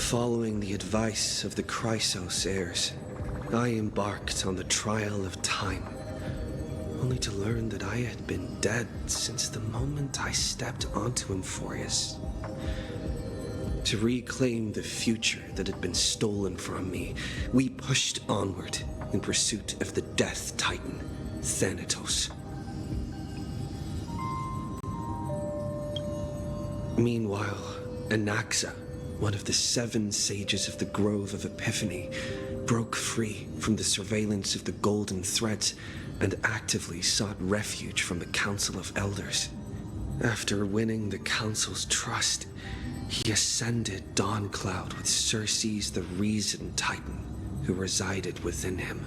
Following the advice of the Chrysos heirs, I embarked on the trial of time, only to learn that I had been dead since the moment I stepped onto Emphorius. To reclaim the future that had been stolen from me, we pushed onward in pursuit of the Death Titan, Thanatos. Meanwhile, Anaxa, one of the 7 sages of the Grove of Epiphany, broke free from the surveillance of the Golden Threads and actively sought refuge from the Council of Elders. After winning the Council's trust, he ascended Dawncloud with Circe's the Reason Titan, who resided within him,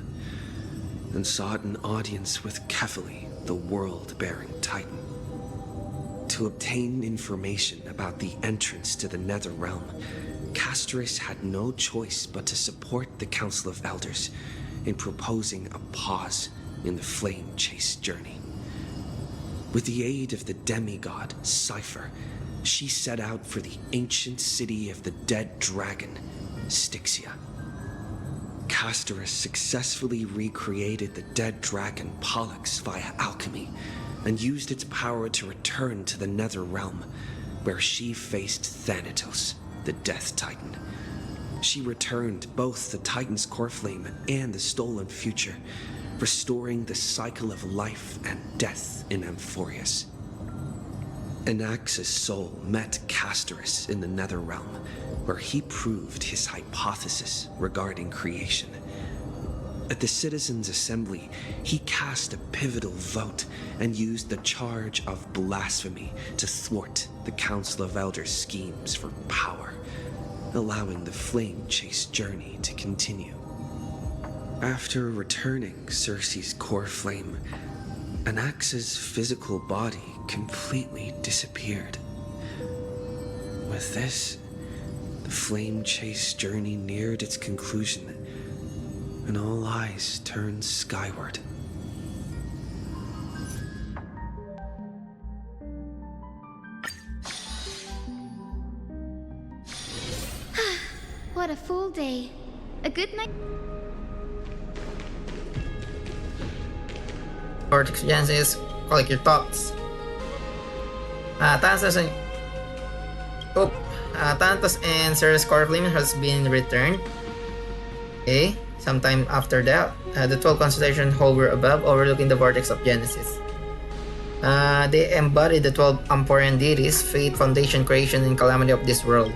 and sought an audience with Kefali, the World-Bearing Titan. To obtain information about the entrance to the Nether Realm, Castorus had no choice but to support the Council of Elders in proposing a pause in the flame chase journey. With the aid of the demigod, Cypher, she set out for the ancient city of the dead dragon, Styxia. Castorus successfully recreated the dead dragon Pollux via alchemy and used its power to return to the Nether Realm, where she faced Thanatos, the Death Titan. She returned both the Titan's core flame and the stolen future, restoring the cycle of life and death in Emphorius. Anaxa's soul met Castorus in the Nether Realm, where he proved his hypothesis regarding creation. At the Citizens' Assembly, he cast a pivotal vote and used the charge of blasphemy to thwart the Council of Elders' schemes for power, allowing the flame chase journey to continue. After returning Circe's core flame, Anaxa's physical body completely disappeared. With this, the flame chase journey neared its conclusion, and all eyes turned skyward. What a full day. A good night. Vortex Genesis, collect your thoughts. Thanatos and Ceres core flame has been returned. Okay, sometime after that, the 12 constellation hover above, overlooking the vortex of Genesis. They embody the 12 Amphorean deities, fate, foundation, creation, and calamity of this world.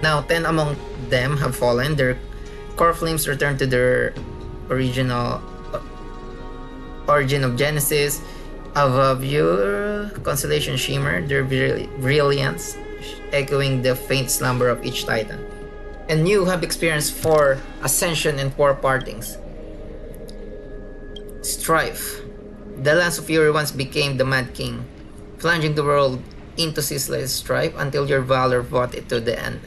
Now, 10 among them have fallen. Their core flames return to their original origin of Genesis. Above your constellation shimmer, their brilliance echoing the faint slumber of each titan. And you have experienced 4 ascension and 4 partings. Strife. The Lance of Fury once became the Mad King, plunging the world into ceaseless strife until your valor fought it to the end.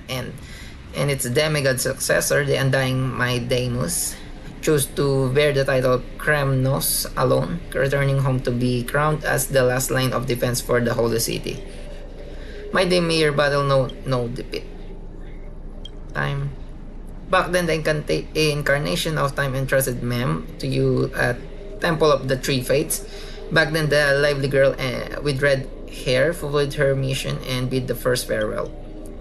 And its demigod successor, the undying Maidamus, chose to bear the title Kremnos alone, returning home to be crowned as the last line of defense for the Holy City. Maidemir battle no defeat. Time. Back then, the incarnation of time entrusted Mem to you at Temple of the Three Fates. Back then, the lively girl with red hair fulfilled her mission and bid the first farewell.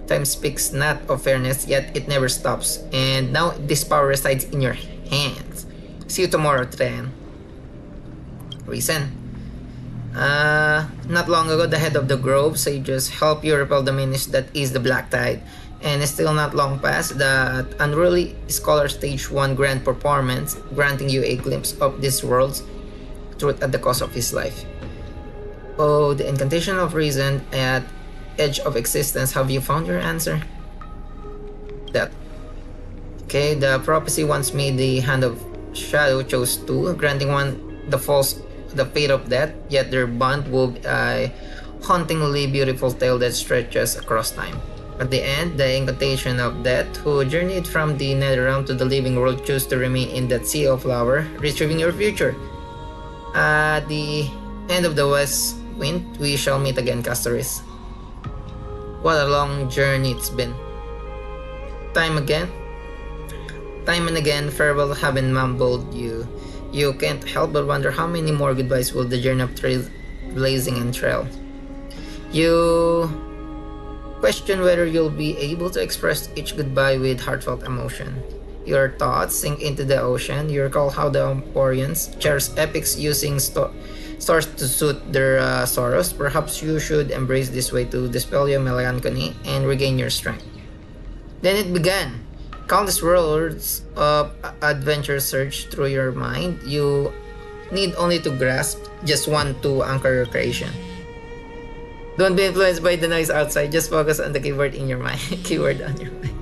Time speaks not of fairness, yet it never stops. And now this power resides in your hands. See you tomorrow, Tren. Reason. Not long ago, the head of the Grove sages helped you repel the menace that is the Black Tide. And it's still not long past that unruly scholar staged one grand performance, granting you a glimpse of this world's truth at the cost of his life. Oh, the incantation of reason at edge of existence. Have you found your answer? That. Okay, the prophecy once made the hand of shadow chose 2, granting one the fate of death, yet their bond wove a hauntingly beautiful tale that stretches across time. At the end, the incantation of death, who journeyed from the netherrealm to the living world, chose to remain in that sea of flower, retrieving your future. At the end of the west wind, we shall meet again, Castorus. What a long journey it's been. Time again. Time and again, farewell have been mumbled. You can't help but wonder how many more goodbyes will the journey of blazing and trail. You question whether you'll be able to express each goodbye with heartfelt emotion. Your thoughts sink into the ocean. You recall how the Emporians cherish epics using stars to suit their sorrows. Perhaps you should embrace this way to dispel your melancholy and regain your strength. Then it began. Countless worlds of adventure surge through your mind. You need only to grasp just one to anchor your creation. Don't be influenced by the noise outside. Just focus on the keyword in your mind. Keyword on your mind.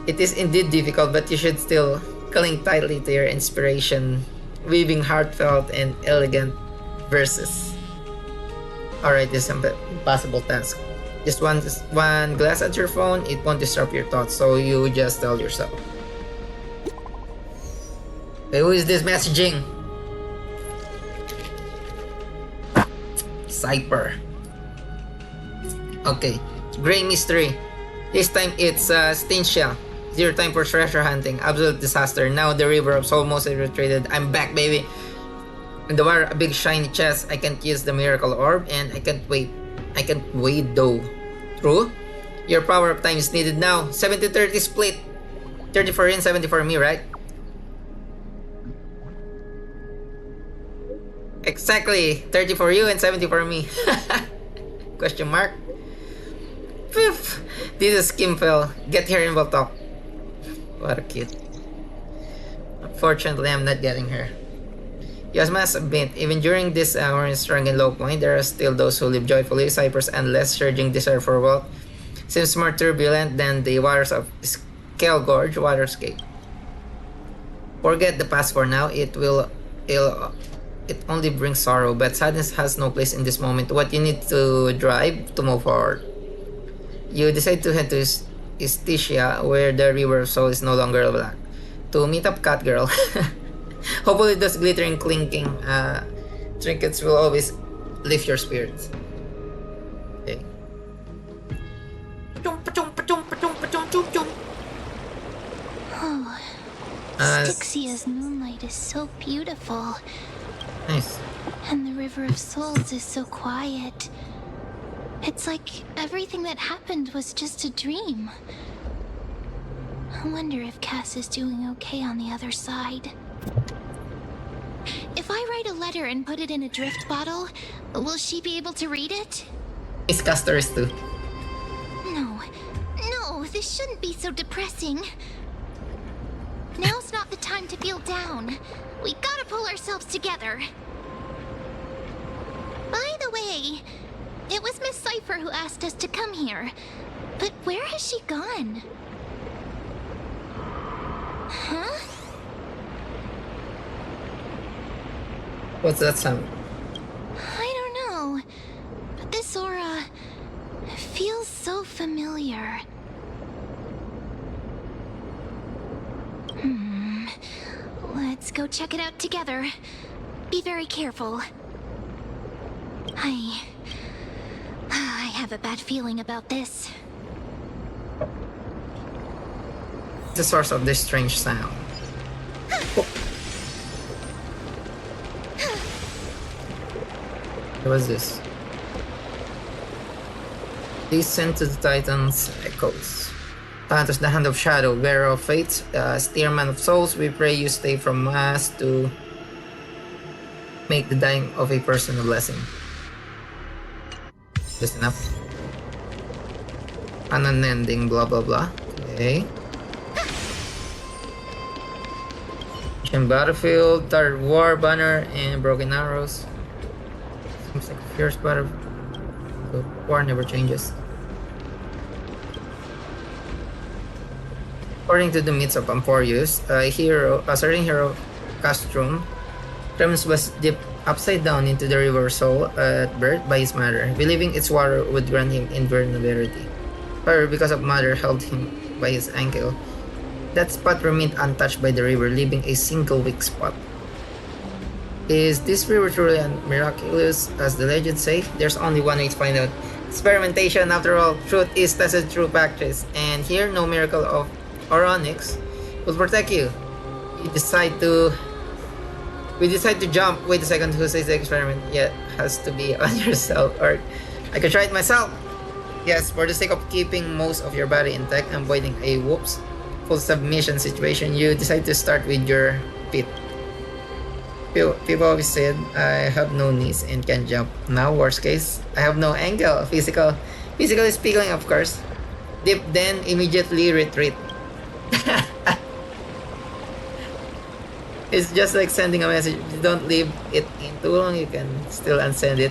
It is indeed difficult, but you should still cling tightly to your inspiration, weaving heartfelt and elegant verses. Alright, this is an impossible task. Just one glance at your phone, it won't disrupt your thoughts, so you just tell yourself. Hey, who is this messaging? Cypher. Okay, Grey Mystery. This time it's Stintia. Zero time for treasure hunting. Absolute disaster. Now the River of Soul mostly retreated. I'm back, baby. And the wire, a big shiny chest. I can't use the miracle orb, and I can't wait. I can't wait though. True? Your power of time is needed now. 70-30 split. 30 for you and 70 for me, right? Exactly. 30 for you and 70 for me. Question mark. Poof. This is Skimfell. Get here and we'll talk. What a cute. Unfortunately, I'm not getting her. You must admit, even during this our strong and low point, there are still those who live joyfully. Cypress and less surging desire for wealth seems more turbulent than the waters of Scale Gorge waterscape. Forget the past for now. It only brings sorrow, but sadness has no place in this moment. What you need to drive to move forward. You decide to head to Istitia, where the River of Soul is no longer black, to meet up Cat Girl. Hopefully those glittering clinking trinkets will always lift your spirits. Okay. Oh, Styxia's moonlight is so beautiful. Nice. And the River of Souls is so quiet. It's like everything that happened was just a dream. I wonder if Cass is doing okay on the other side. If I write a letter and put it in a drift bottle, will she be able to read it? It's casters too. No, this shouldn't be so depressing. Now's not the time to feel down. We gotta pull ourselves together. By the way, it was Miss Cypher who asked us to come here. But where has she gone? Huh? What's that sound? I don't know. But this aura feels so familiar. Let's go check it out together. Be very careful. I have a bad feeling about this. The source of this strange sound. Oh. What was this? Descend to the Titans' echoes. Thanatos, the hand of shadow, bearer of fates, steerman of souls, we pray you stay from us to make the dying of a person a blessing. Just enough. An unending blah blah blah. Okay. Mission battlefield, third war banner, and broken arrows. Seems like a fierce battle. The war never changes. According to the myths of Amporius, a certain hero, Castrum, Krems was dipped upside down into the River Soul at birth by his mother, believing its water would grant him invulnerability. However, because of mother held him by his ankle, that spot remained untouched by the river, leaving a single weak spot. Is this river truly miraculous, as the legends say? There's only one way to find out. Experimentation, after all, truth is tested through practice, and here no miracle of Oronix will protect you. We decide to jump. Wait a second, who says the experiment? Yeah, has to be on yourself, or I could try it myself. Yes, for the sake of keeping most of your body intact and avoiding a whoops, full submission situation, you decide to start with your feet. People always said I have no knees and can't jump. Now, worst case, I have no ankle. Physically speaking, of course. Dip, then immediately retreat. It's just like sending a message. If you don't leave it in too long, you can still unsend it.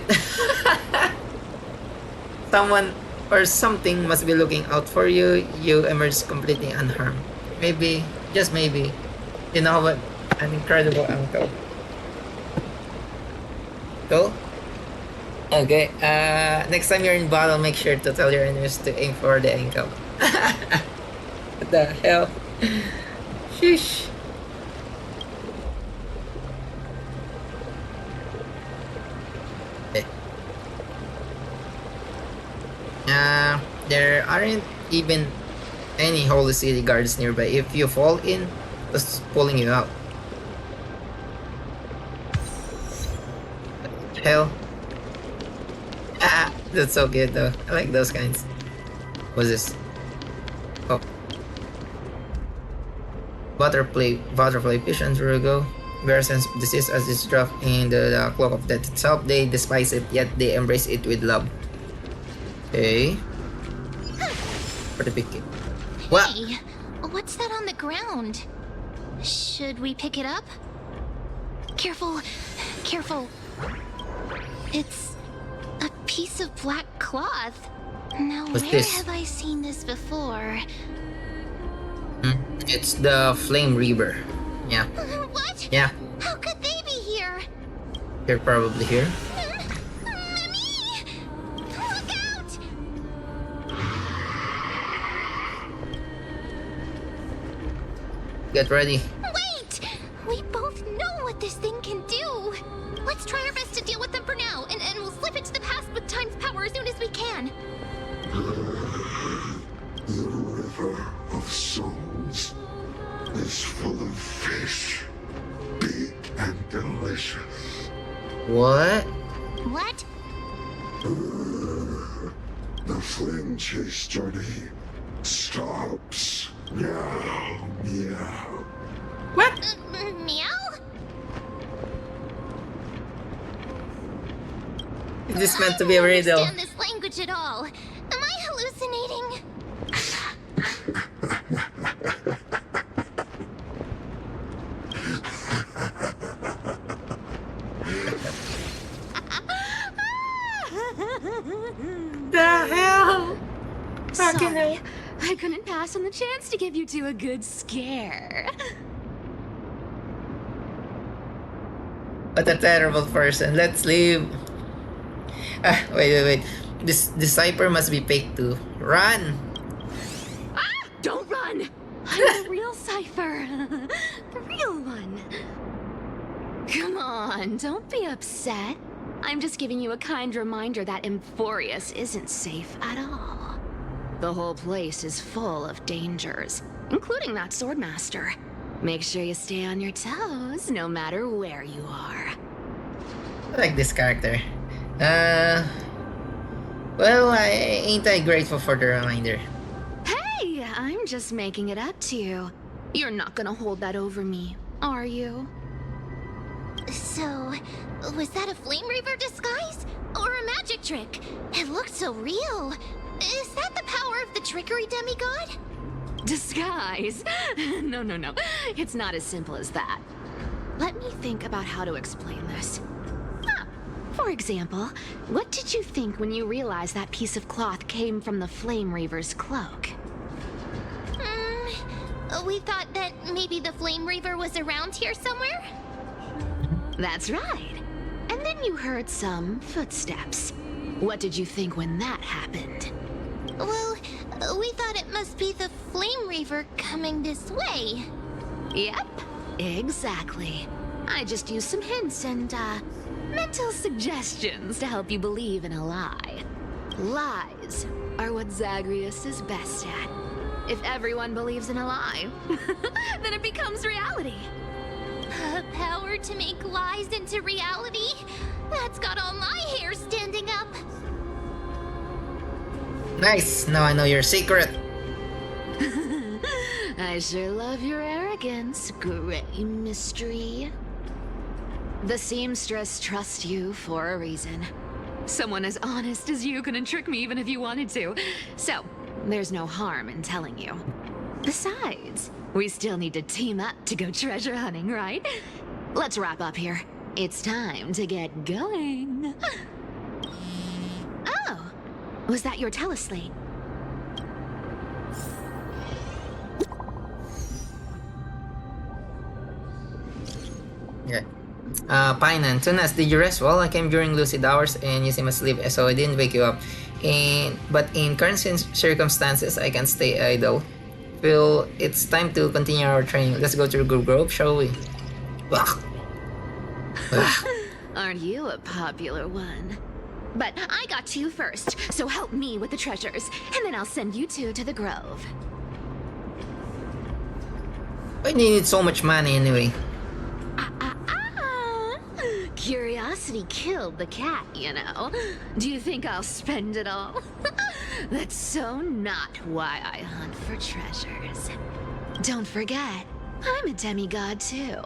Someone or something must be looking out for you. You emerge completely unharmed. Maybe, just maybe, you know what? An incredible uncle. Go. Okay. Next time you're in battle, make sure to tell your enemies to aim for the ankle. What the hell? Sheesh. Okay. There aren't even any holy city guards nearby. If you fall in, it's pulling you out. Hell. That's so good though. I like those kinds. What's this? Oh. Butterfly visions, here we go. Very sense of disease as it's dropped in the cloak of death itself. They despise it, yet they embrace it with love. Okay. For the big kid. What? Hey, what's that on the ground? Should we pick it up? Careful, careful. It's a piece of black cloth. Now, What's where this? have I seen this before? It's the Flame Reaver. Yeah. What? Yeah. How could they be here? They're probably here. Mimi! Look out! Get ready. Wait! We both know what this thing can do. Let's try our best to deal with them for now, and we'll slip into the past with time's power as soon as we can. The river of souls is full of fish, big and delicious. What? What? The flame chase journey stops. Meow, meow. What? Meow? Is this meant to be a riddle? I don't understand this language at all. Am I hallucinating? The hell? Sorry, I couldn't pass on the chance to give you two a good scare. What a terrible person. Let's leave. Wait. This cipher must be fake too. Run! Ah! Don't run! I'm the real Cypher. The real one. Come on, don't be upset. I'm just giving you a kind reminder that Emphorius isn't safe at all. The whole place is full of dangers, including that swordmaster. Make sure you stay on your toes, no matter where you are. I like this character. Well, ain't I grateful for the reminder? Hey, I'm just making it up to you. You're not gonna hold that over me, are you? So, was that a Flame Reaver disguise? Or a magic trick? It looked so real. Is that the power of the trickery demigod? Disguise? No. It's not as simple as that. Let me think about how to explain this. For example, what did you think when you realized that piece of cloth came from the Flame Reaver's cloak? We thought that maybe the Flame Reaver was around here somewhere? That's right. And then you heard some footsteps. What did you think when that happened? Well, we thought it must be the Flame Reaver coming this way. Yep, exactly. I just used some hints and, mental suggestions to help you believe in a lie. Lies are what Zagreus is best at. If everyone believes in a lie, then it becomes reality. Power to make lies into reality? That's got all my hair standing up. Nice, now I know your secret. I sure love your arrogance, Gray Mystery. The seamstress trusts you for a reason. Someone as honest as you couldn't trick me even if you wanted to. So, there's no harm in telling you. Besides, we still need to team up to go treasure hunting, right? Let's wrap up here. It's time to get going. Oh, was that your teleslate? Yeah. Pine and Tunas, did you rest well? I came during lucid hours and you seem asleep, so I didn't wake you up. But in current circumstances, I can't stay idle. Well, it's time to continue our training. Let's go to the grove, shall we? Aren't you a popular one? But I got two first, so help me with the treasures, and then I'll send you two to the grove. Why do you need so much money anyway? Curiosity killed the cat, you know. Do you think I'll spend it all? That's so not why I hunt for treasures. Don't forget, I'm a demigod too.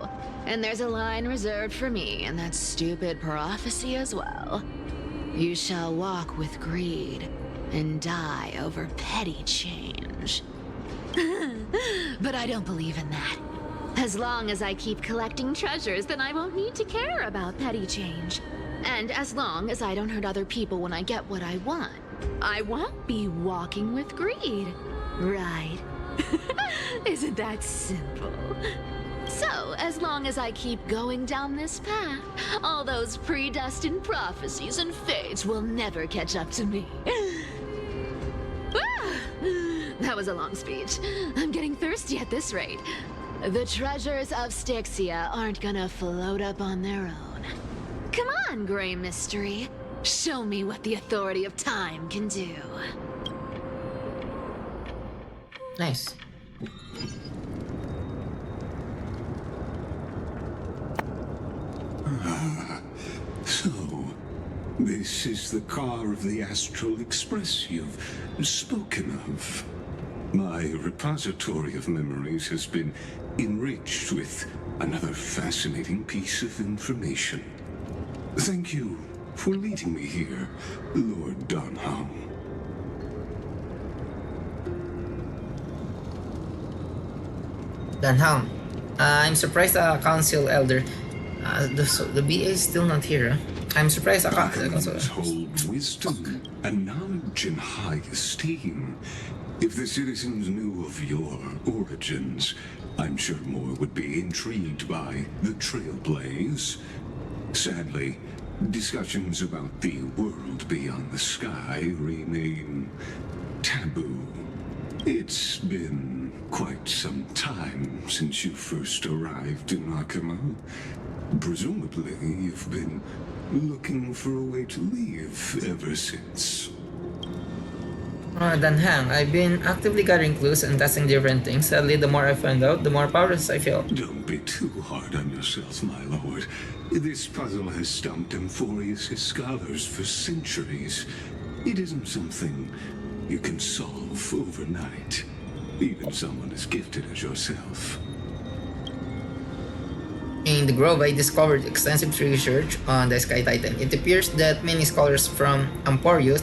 And there's a line reserved for me in that stupid prophecy as well. You shall walk with greed and die over petty change. But I don't believe in that. As long as I keep collecting treasures, then I won't need to care about petty change. And as long as I don't hurt other people when I get what I want, I won't be walking with greed. Right? Isn't that simple? So, as long as I keep going down this path, all those predestined prophecies and fates will never catch up to me. That was a long speech. I'm getting thirsty at this rate. The treasures of Styxia aren't gonna float up on their own. Come on, Gray Mystery. Show me what the authority of time can do. Nice. So, this is the car of the Astral Express you've spoken of. My repository of memories has been enriched with another fascinating piece of information. Thank you for leading me here, Lord Donham. Dunham, I'm surprised the council elder. The BA is still not here. Huh? I'm surprised the council. Hold wisdom and knowledge in high esteem. If the citizens knew of your origins, I'm sure more would be intrigued by the Trailblaze. Sadly, discussions about the world beyond the sky remain taboo. It's been quite some time since you first arrived in Akima. Presumably, you've been looking for a way to leave ever since. Dunham, I've been actively gathering clues and testing different things. Sadly, the more I find out, the more powerless I feel. Don't be too hard on yourself, my lord. This puzzle has stumped Amphorius' scholars for centuries. It isn't something you can solve overnight. Even someone as gifted as yourself. In the Grove, I discovered extensive research on the Sky Titan. It appears that many scholars from Amphorius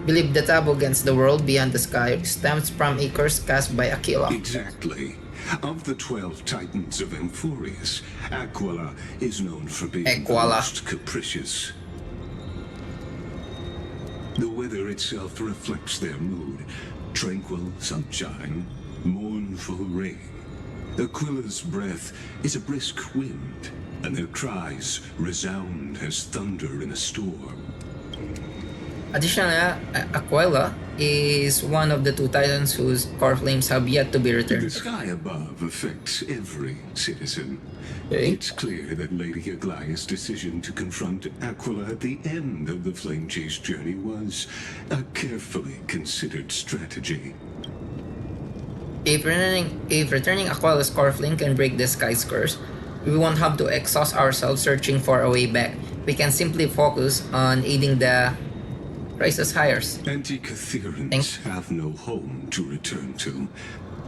believe the taboo against the world beyond the sky stems from a curse cast by Aquila. Exactly. Of the 12 titans of Amphorius, Aquila is known for being the most capricious. The weather itself reflects their mood. Tranquil sunshine, mournful rain. Aquila's breath is a brisk wind, and their cries resound as thunder in a storm. Additionally, Aquila is one of the two titans whose core flames have yet to be The returned. sky above affects every citizen. Okay. It's clear that Lady Aglaya's decision to confront Aquila at the end of the Flame Chase journey was a carefully considered strategy. If returning Aquila's core flame can break the sky's curse, we won't have to exhaust ourselves searching for a way back. We can simply focus on aiding the Crisis hires. Anti-Catherians have no home to return to,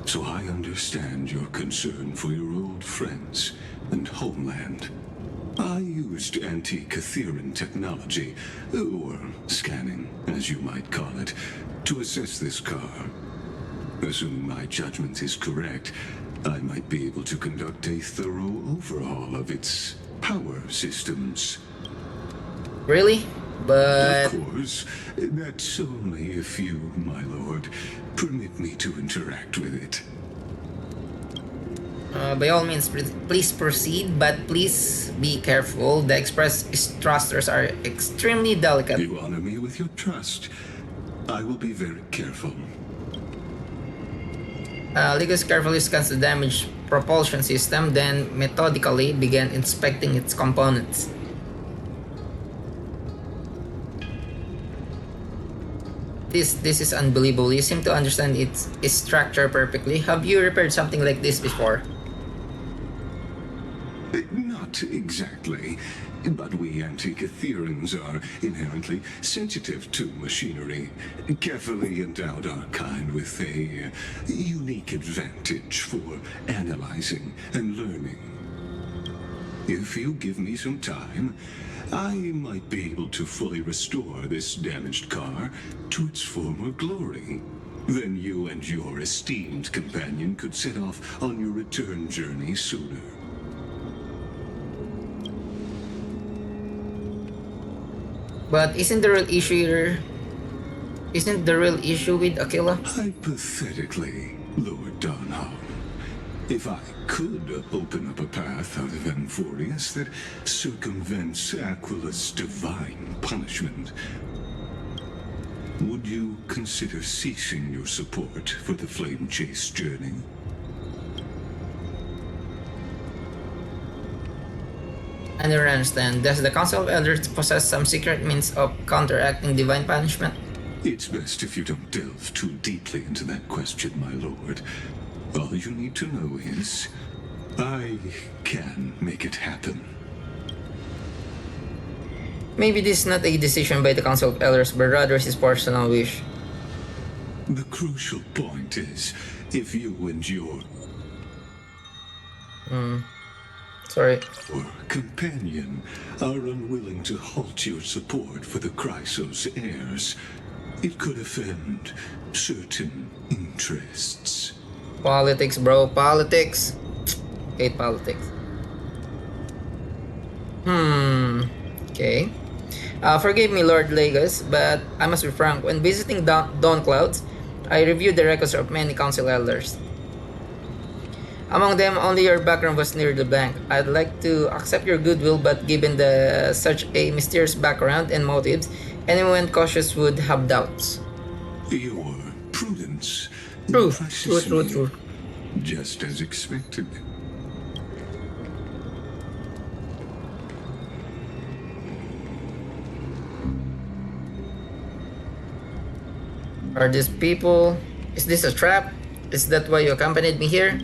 so I understand your concern for your old friends and homeland. I used anti-Catherian technology, or scanning, as you might call it, to assess this car. Assuming my judgment is correct, I might be able to conduct a thorough overhaul of its power systems. Really? But Of course, that's only if you, my lord, permit me to interact with it. by all means, please proceed, but please be careful. The express thrusters are extremely delicate. You honor me with your trust. I will be very careful. Ligus carefully scans the damaged propulsion system, then methodically began inspecting its components. This is unbelievable. You seem to understand its structure perfectly. Have you repaired something like this before? Not exactly, but we anti-Catherians are inherently sensitive to machinery. Carefully endowed our kind with a unique advantage for analyzing and learning. If you give me some time, I might be able to fully restore this damaged car to its former glory. Then you and your esteemed companion could set off on your return journey sooner. But isn't the real issue here? Isn't the real issue with Aquila? Hypothetically, Lord Donham, if I could open up a path out of Amphorius that circumvents Aquila's divine punishment, would you consider ceasing your support for the Flame Chase journey? I never understand. Does the Council of Elders possess some secret means of counteracting divine punishment? It's best if you don't delve too deeply into that question, my lord. All you need to know is, I can make it happen. Maybe this is not a decision by the Council of Elders, but rather his personal wish. The crucial point is, if you and your Sorry. companion are unwilling to halt your support for the Chrysos heirs, it could offend certain interests. Politics, bro. Politics. Hate politics. Okay. Forgive me, Lord Legos, but I must be frank. When visiting Dawn Clouds, I reviewed the records of many council elders. Among them, only your background was nearly blank. I'd like to accept your goodwill, but given such a mysterious background and motives, anyone cautious would have doubts. Your prudence True. impresses True. me, just as expected. Are these people? Is this a trap? Is that why you accompanied me here?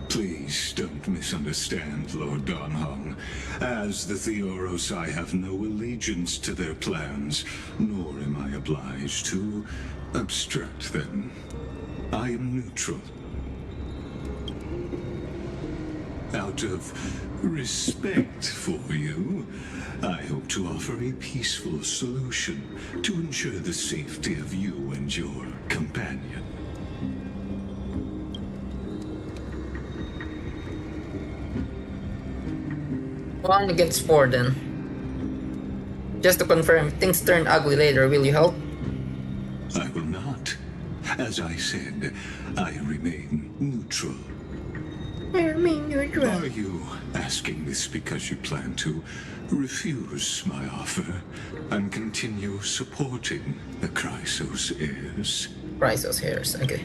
Please don't misunderstand, Lord Donhong. As the Theoros, I have no allegiance to their plans, nor am I obliged to obstruct them. I am neutral. Out of respect for you, I hope to offer a peaceful solution to ensure the safety of you and your companion. 1 against 4 then. Just to confirm, if things turn ugly later, will you help? I will not. As I said, I remain neutral. Are you asking this because you plan to refuse my offer and continue supporting the Chrysos heirs. Chrysos hairs, okay.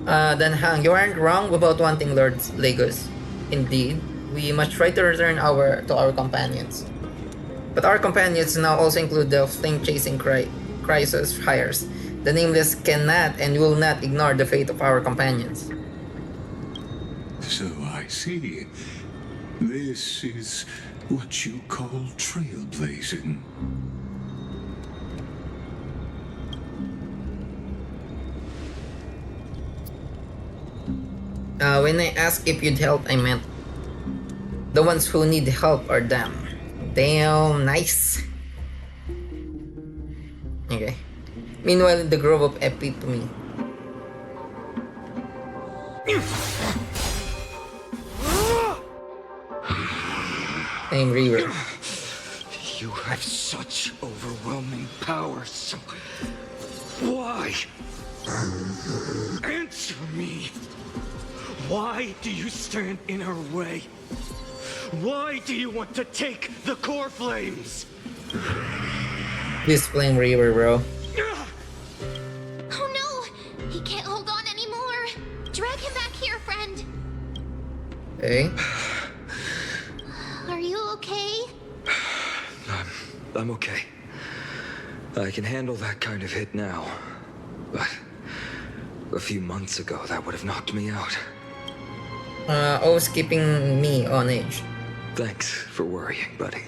Then Hang, you aren't wrong about wanting Lord Legos. Indeed, we must try to return to our companions. But our companions now also include the flame-chasing Chrysos hires. The Nameless cannot and will not ignore the fate of our companions. So I see. This is what you call trailblazing. When I asked if you'd help, I meant the ones who need help are them. Damn, nice. Okay. Meanwhile, in the Grove of Epitome. Name Reaver. You have such overwhelming power, so why? Answer me. Why do you stand in her way? Why do you want to take the core flames? This Flame Reaver, bro. Oh no! He can't hold on anymore! Drag him back here, friend! Okay. Are you okay? I'm okay. I can handle that kind of hit now. But a few months ago, that would have knocked me out. Always keeping me on edge. Thanks for worrying, buddy.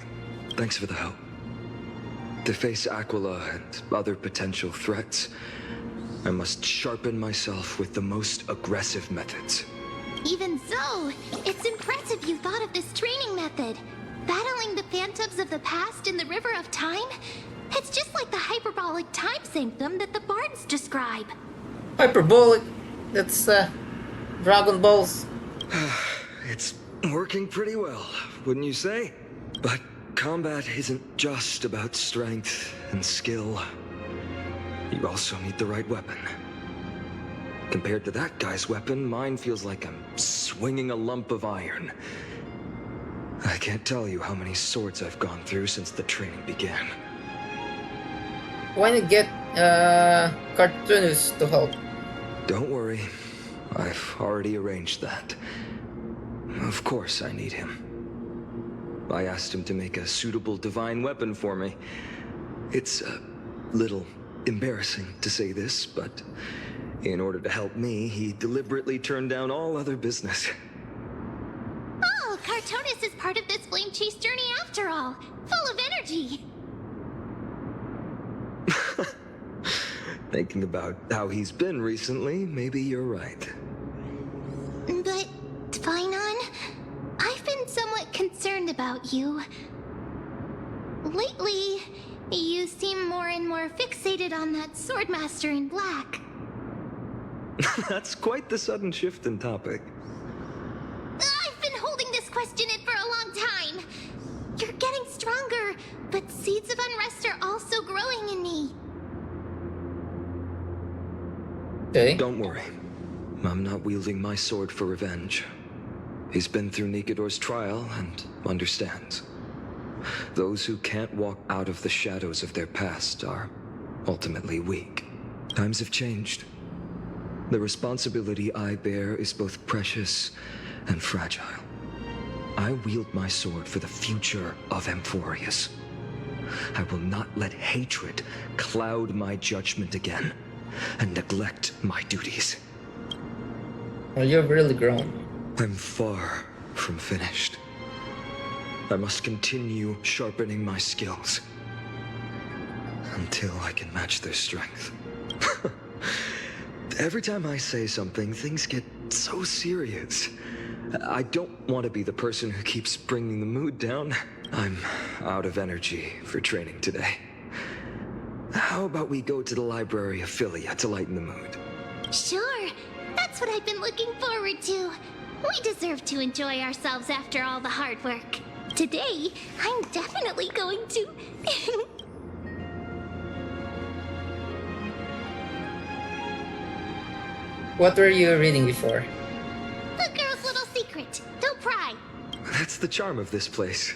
Thanks for the help. To face Aquila and other potential threats, I must sharpen myself with the most aggressive methods. Even so, it's impressive you thought of this training method. Battling the phantoms of the past in the River of Time? It's just like the hyperbolic time sanctum that the bards describe. Hyperbolic? That's, Dragon Balls. It's working pretty well, wouldn't you say? But combat isn't just about strength and skill. You also need the right weapon. Compared to that guy's weapon, mine feels like I'm swinging a lump of iron. I can't tell you how many swords I've gone through since the training began. Why not get, cartoonists to help? Don't worry. I've already arranged that. Of course I need him. I asked him to make a suitable divine weapon for me. It's a little embarrassing to say this, but in order to help me, he deliberately turned down all other business. Oh, Cartonis is part of this flame chase journey after all. Full of energy. Thinking about how he's been recently, maybe you're right. But, Finon, I've been somewhat concerned about you. Lately, you seem more and more fixated on that Swordmaster in black. That's quite the sudden shift in topic. I've been holding this question in for a long time. You're getting stronger, but seeds of unrest are also growing in me. Okay. Don't worry. I'm not wielding my sword for revenge. He's been through Nikador's trial and understands. Those who can't walk out of the shadows of their past are ultimately weak. Times have changed. The responsibility I bear is both precious and fragile. I wield my sword for the future of Amphorius. I will not let hatred cloud my judgment again and neglect my duties. Well, you've really grown. I'm far from finished. I must continue sharpening my skills until I can match their strength. Every time I say something, things get so serious. I don't want to be the person who keeps bringing the mood down. I'm out of energy for training today. How about we go to the library of Philia to lighten the mood? Sure, that's what I've been looking forward to. We deserve to enjoy ourselves after all the hard work. Today, I'm definitely going to... What were you reading before? The girl's little secret. Don't pry. That's the charm of this place.